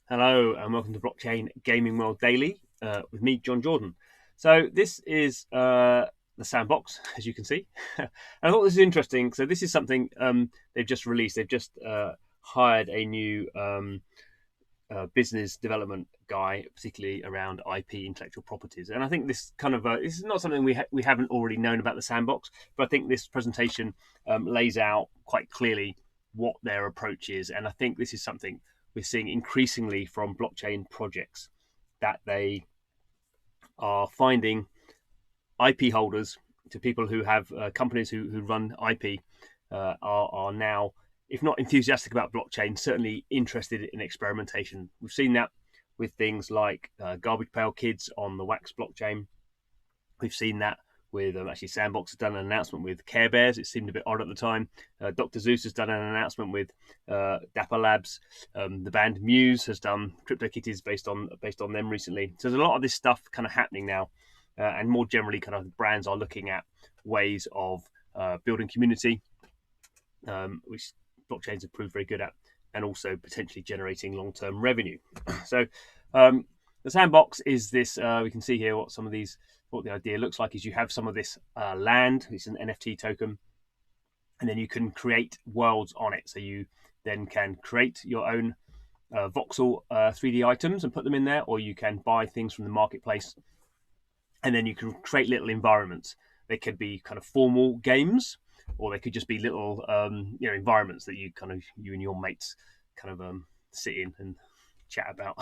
Hello and welcome to Blockchain Gaming World Daily with me, Jon Jordan. So this is the Sandbox, as you can see. And I thought this is interesting. So this is something they've just released. They've just hired a new business development guy, particularly around IP, intellectual properties. And I think this kind of this is not something we haven't already known about the Sandbox, but I think this presentation lays out quite clearly what their approach is. And I think this is something we're seeing increasingly from blockchain projects, that they are finding IP holders, to people who have companies who run IP, are now, if not enthusiastic about blockchain, certainly interested in experimentation. We've seen that with things like Garbage Pail Kids on the Wax blockchain. We've seen that with actually Sandbox has done an announcement with Care Bears. It seemed a bit odd at the time. Dr. Zeus has done an announcement with Dapper Labs. The band Muse has done CryptoKitties based on them recently. So there's a lot of this stuff kind of happening now, and more generally, kind of brands are looking at ways of building community, which blockchains have proved very good at, and also potentially generating long-term revenue. So the Sandbox is this. We can see here what the idea looks like is you have some of this land. It's an NFT token, and then you can create worlds on it. So you then can create your own voxel 3D items and put them in there, or you can buy things from the marketplace, and then you can create little environments. They could be kind of formal games, or they could just be little environments that you and your mates kind of sit in and chat about,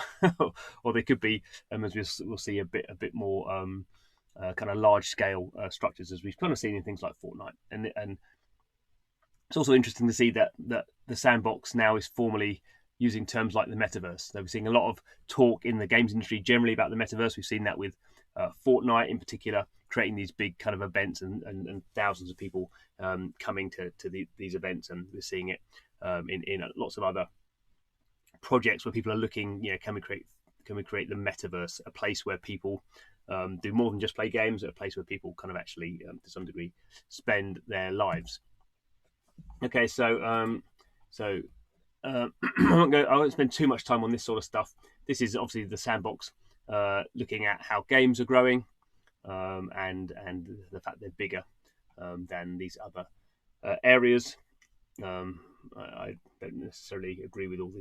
or they could be, as we'll see, a bit more kind of large scale structures, as we've kind of seen in things like Fortnite. And it's also interesting to see that the Sandbox now is formally using terms like the metaverse. So we're seeing a lot of talk in the games industry generally about the metaverse. We've seen that with Fortnite in particular, creating these big kind of events and thousands of people coming to these events, and we're seeing it in lots of other projects where people are looking, can we create the metaverse, a place where people do more than just play games, a place where people kind of actually, to some degree, spend their lives. Okay, so I won't spend too much time on this sort of stuff. This is obviously the Sandbox, looking at how games are growing, and the fact they're bigger than these other areas. I don't necessarily agree with all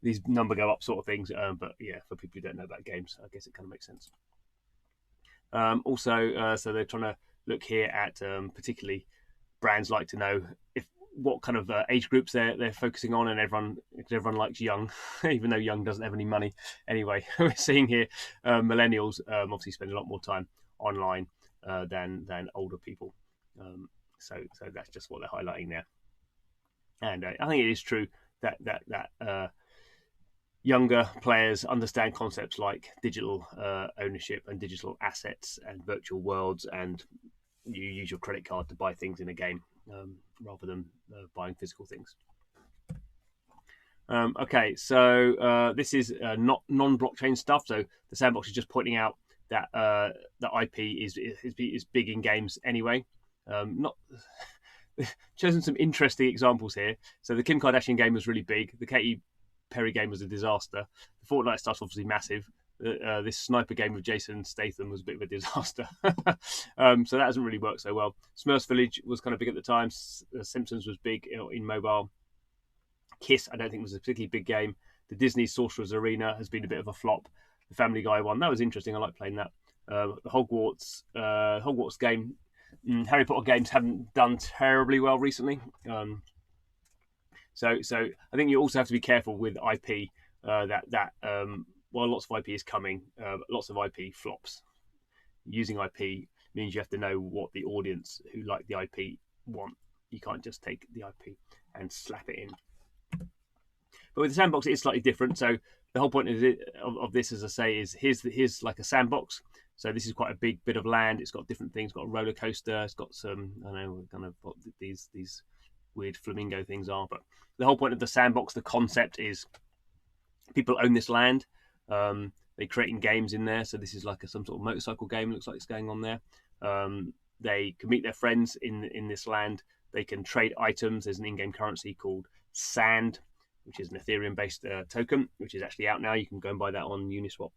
these number go up sort of things, but yeah, for people who don't know about games, I guess it kind of makes sense. So they're trying to look here at particularly brands like to know what kind of age groups they're focusing on, and everyone likes young, even though young doesn't have any money anyway. We're seeing here millennials obviously spend a lot more time online than older people. So that's just what they're highlighting there. And I think it is true that younger players understand concepts like digital ownership and digital assets and virtual worlds, and you use your credit card to buy things in a game rather than buying physical things. Okay, so this is not non-blockchain stuff. So the Sandbox is just pointing out that the IP is big in games anyway. Not chosen some interesting examples here. So the Kim Kardashian game was really big. The Katy Perry game was a disaster. The Fortnite stuff's obviously massive. This sniper game with Jason Statham was a bit of a disaster. So that hasn't really worked so well. Smurfs Village was kind of big at the time. Simpsons was big in mobile. Kiss, I don't think was a particularly big game. The Disney Sorcerer's Arena has been a bit of a flop. The Family Guy one, that was interesting. I like playing that. The Hogwarts game. Harry Potter games haven't done terribly well recently. So I think you also have to be careful with IP. While lots of IP is coming, lots of IP flops. Using IP means you have to know what the audience who like the IP want. You can't just take the IP and slap it in. But with the Sandbox, it is slightly different. So the whole point of this, as I say, is here's like a sandbox. So this is quite a big bit of land. It's got different things. It's got a roller coaster. It's got some, I don't know, kind of what these weird flamingo things are. But the whole point of the Sandbox, the concept is people own this land. They're creating games in there. So this is like some sort of motorcycle game. Looks like it's going on there. They can meet their friends in this land. They can trade items. There's an in-game currency called Sand, which is an Ethereum-based token, which is actually out now. You can go and buy that on Uniswap.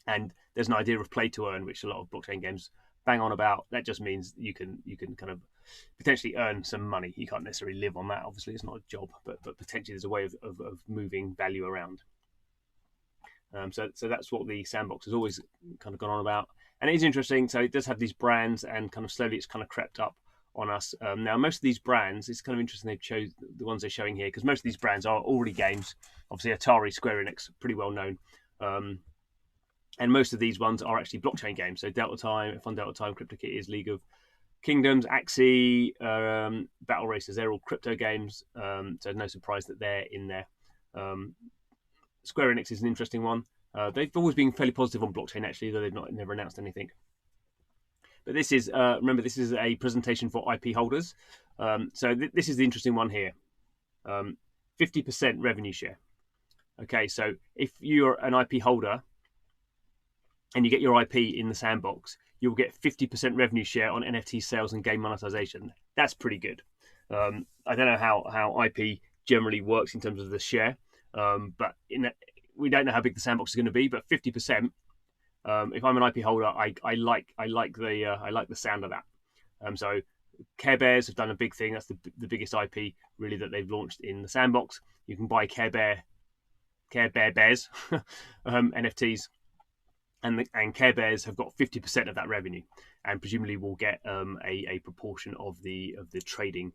And there's an idea of play to earn, which a lot of blockchain games bang on about. That just means you can kind of potentially earn some money. You can't necessarily live on that. Obviously, it's not a job, but potentially there's a way of moving value around. So that's what the Sandbox has always kind of gone on about. And it is interesting. So it does have these brands, and kind of slowly it's kind of crept up on us. Now, most of these brands, it's kind of interesting they've chose the ones they're showing here, because most of these brands are already games. Obviously, Atari, Square Enix, pretty well known. And most of these ones are actually blockchain games. So Delta Time, Fun Delta Time, CryptoKitties, League of Kingdoms, Axie, Battle Racers, they're all crypto games. So no surprise that they're in there. Square Enix is an interesting one. They've always been fairly positive on blockchain, actually, though they've never announced anything. But this is, remember, this is a presentation for IP holders. So this is the interesting one here. 50% revenue share. Okay, so if you're an IP holder and you get your IP in the Sandbox, you'll get 50% revenue share on NFT sales and game monetization. That's pretty good. I don't know how IP generally works in terms of the share, but we don't know how big the Sandbox is going to be. But 50%, if I'm an IP holder, I like the sound of that. So Care Bears have done a big thing. That's the biggest IP really that they've launched in the Sandbox. You can buy Care Bear Bears NFTs. And Care Bears have got 50% of that revenue, and presumably will get a proportion of the trading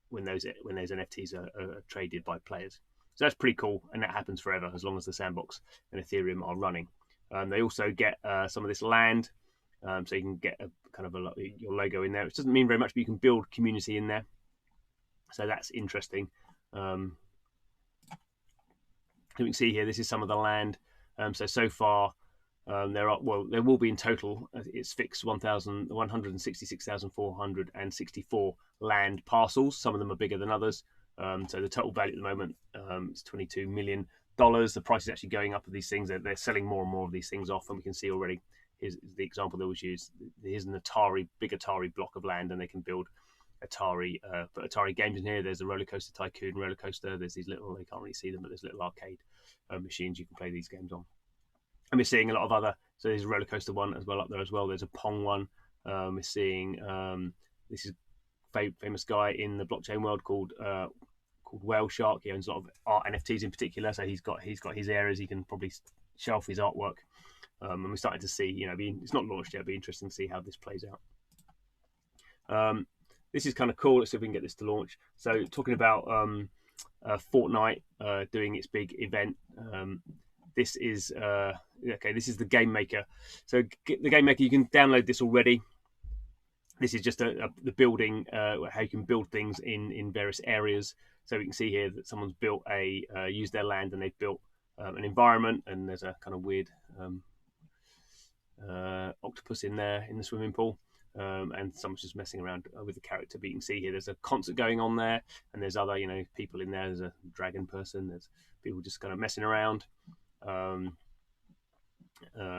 when those NFTs are traded by players. So that's pretty cool, and that happens forever as long as the Sandbox and Ethereum are running. They also get some of this land, so you can get a kind of your logo in there, which doesn't mean very much, but you can build community in there. So that's interesting. So we can see here, this is some of the land. So far. There will be in total, it's fixed 166,464 land parcels. Some of them are bigger than others. So the total value at the moment is $22 million. The price is actually going up of these things. They're selling more and more of these things off, and we can see already, here's the example that was used. Here's an big Atari block of land, and they can build put Atari games in here. There's a Roller Coaster Tycoon roller coaster. There's these little, they can't really see them, but there's little arcade machines you can play these games on. And we're seeing a lot of other, so there's a roller coaster one as well up there as well. There's a Pong one. We're seeing this is famous guy in the blockchain world called Whale Shark. He owns a lot of art NFTs in particular, so he's got his areas. He can probably show off his artwork. And we're starting to see, it's not launched yet. It'll be interesting to see how this plays out. This is kind of cool. Let's see if we can get this to launch. So talking about Fortnite doing its big event. This is this is the Game Maker. So the Game Maker, you can download this already. This is just the building, how you can build things in various areas. So we can see here that someone's built used their land, and they've built an environment, and there's a kind of weird octopus in there in the swimming pool. And someone's just messing around with the character. But you can see here there's a concert going on there, and there's other people in there. There's a dragon person. There's people just kind of messing around.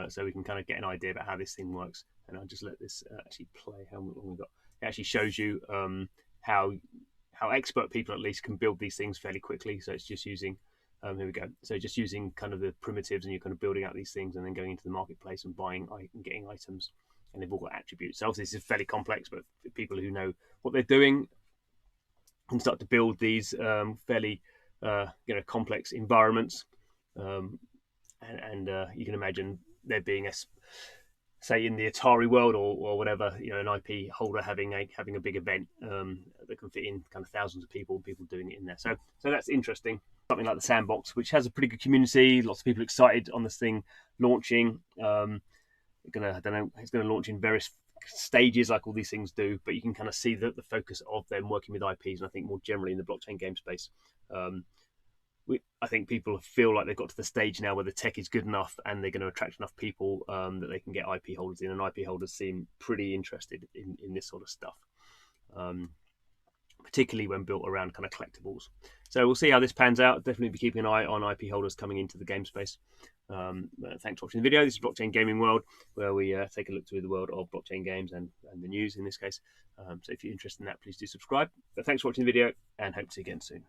So we can kind of get an idea about how this thing works, and I'll just let this actually play. How long we've got? It actually shows you how expert people at least can build these things fairly quickly. So it's just using here we go. So just using kind of the primitives, and you're kind of building out these things, and then going into the marketplace and buying and getting items, and they've all got attributes. So obviously this is fairly complex, but people who know what they're doing can start to build these fairly complex environments. And you can imagine there being say in the Atari world or whatever, an IP holder having a big event that can fit in kind of thousands of people doing it in there. So that's interesting. Something like the Sandbox, which has a pretty good community, lots of people excited on this thing launching. It's going to launch in various stages like all these things do, but you can kind of see the focus of them working with IPs, and I think more generally in the blockchain game space. I think people feel like they've got to the stage now where the tech is good enough and they're going to attract enough people that they can get IP holders in, and IP holders seem pretty interested in this sort of stuff, particularly when built around kind of collectibles. So we'll see how this pans out. Definitely be keeping an eye on IP holders coming into the game space. Thanks for watching the video. This is Blockchain Gaming World, where we take a look through the world of blockchain games and the news in this case. So if you're interested in that, please do subscribe. But thanks for watching the video, and hope to see you again soon.